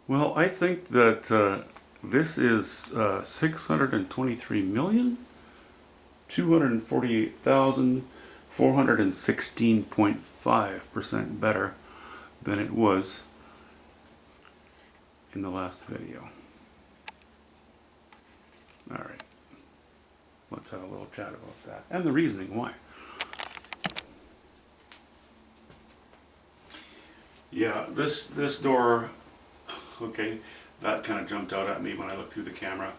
Well, I think that this is 623,248,416.5% better than it was in the last video. Alright, let's have a little chat about that and the reasoning why. Yeah, this door, okay, that kind of jumped out at me when I looked through the camera.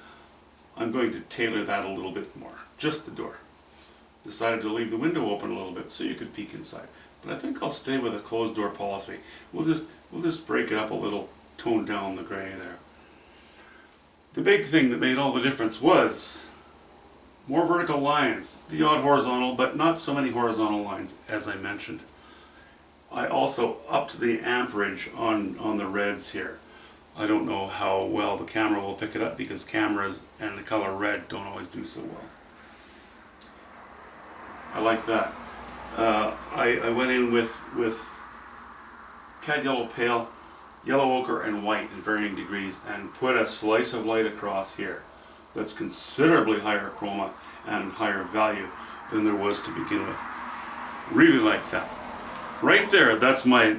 I'm going to tailor that a little bit more, just the door. Decided to leave the window open a little bit so you could peek inside. But I think I'll stay with a closed door policy. We'll just break it up a little, tone down the gray there. The big thing that made all the difference was more vertical lines, the odd horizontal, but not so many horizontal lines as I mentioned. I also upped the amperage on the reds here. I don't know how well the camera will pick it up because cameras and the color red don't always do so well. I like that. I went in with cad yellow pale, yellow ochre, and white in varying degrees and put a slice of light across here that's considerably higher chroma and higher value than there was to begin with. Really like that. Right there, that's my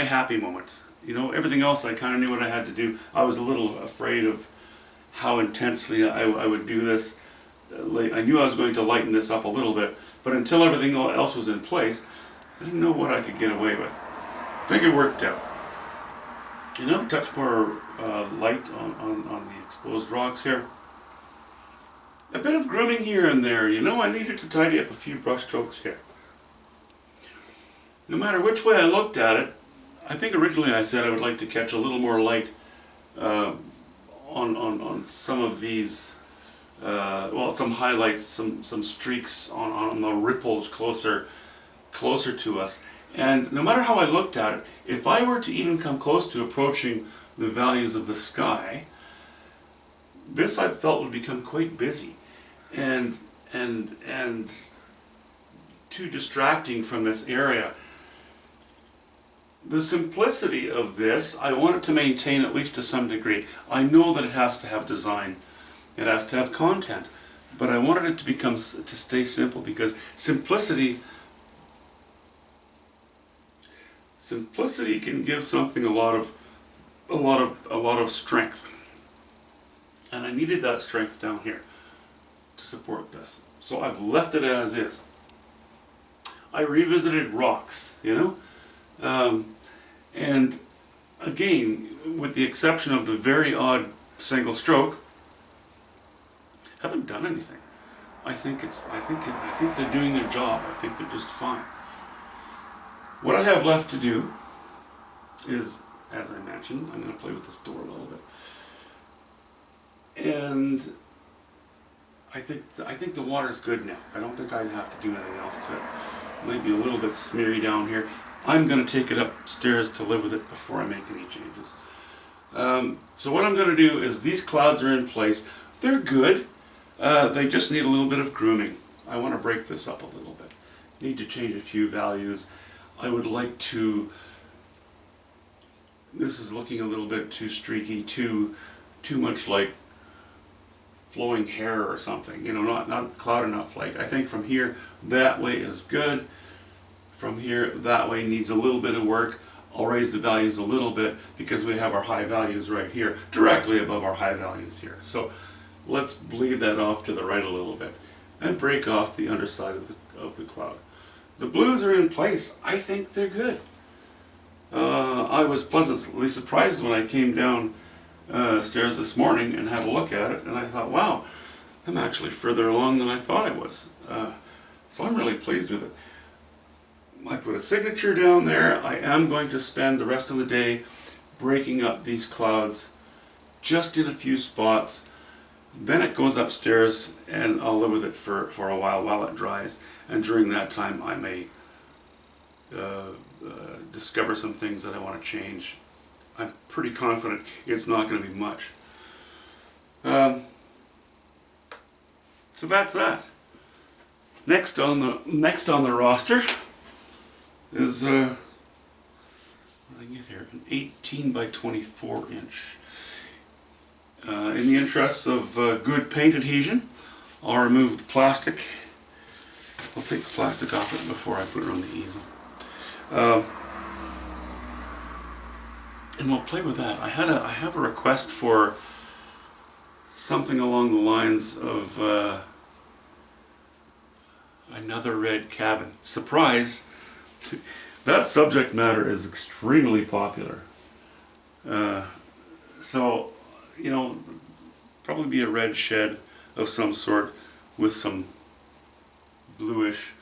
happy moment. You know, everything else I kind of knew what I had to do. I was a little afraid of how intensely I would do this. I knew I was going to lighten this up a little bit, but until everything else was in place, I didn't know what I could get away with. I think it worked out. You know, touch more light on the exposed rocks here. A bit of grooming here and there, you know, I needed to tidy up a few brush strokes here. No matter which way I looked at it, I think originally I said I would like to catch a little more light on some of these, well, some highlights, some streaks on the ripples closer to us. And no matter how I looked at it, if I were to even come close to approaching the values of the sky, this I felt would become quite busy and too distracting from this area. The simplicity of this, I want it to maintain at least to some degree. I know that it has to have design, it has to have content, but I wanted it to stay simple because simplicity can give something a lot of strength. And I needed that strength down here to support this. So I've left it as is. I revisited rocks, you know? And again, with the exception of the very odd single stroke, haven't done anything. I think they're doing their job. I think they're just fine. What I have left to do is, as I mentioned, I'm going to play with this door a little bit. And I think the water's good now. I don't think I have to do anything else to it. Maybe a little bit smeary down here. I'm going to take it upstairs to live with it before I make any changes. So what I'm going to do is these clouds are in place. They're good. They just need a little bit of grooming. I want to break this up a little bit. Need to change a few values. I would like to... This is looking a little bit too streaky, too much like flowing hair or something. You know, not cloud enough. Like I think from here that way is good. From here that way needs a little bit of work. I'll raise the values a little bit because we have our high values right here, directly above our high values here. So let's bleed that off to the right a little bit and break off the underside of the cloud. The blues are in place. I think they're good. I was pleasantly surprised when I came down stairs this morning and had a look at it, and I thought, wow, I'm actually further along than I thought I was. So I'm really pleased with it. I put a signature down there. I am going to spend the rest of the day breaking up these clouds just in a few spots. Then it goes upstairs and I'll live with it for a while it dries. And during that time I may discover some things that I want to change. I'm pretty confident it's not going to be much. So that's that. Next on the roster is again, an 18 by 24 inch. In the interests of good paint adhesion, I'll remove the plastic. I'll take the plastic off it before I put it on the easel. And we'll play with that. I have a request for something along the lines of another red cabin. Surprise! That subject matter is extremely popular. So, you know, probably be a red shed of some sort with some bluish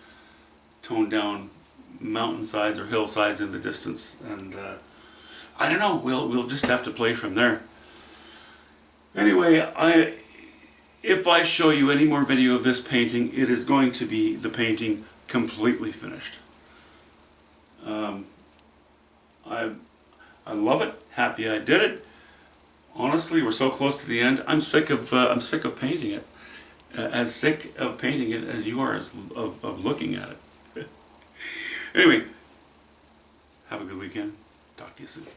toned down mountainsides or hillsides in the distance, and I don't know, we'll just have to play from there. Anyway, if I show you any more video of this painting, it is going to be the painting completely finished. I love it. Happy I did it. Honestly, we're so close to the end. I'm sick of painting it. As sick of painting it as you are of looking at it. Anyway, have a good weekend. Talk to you soon.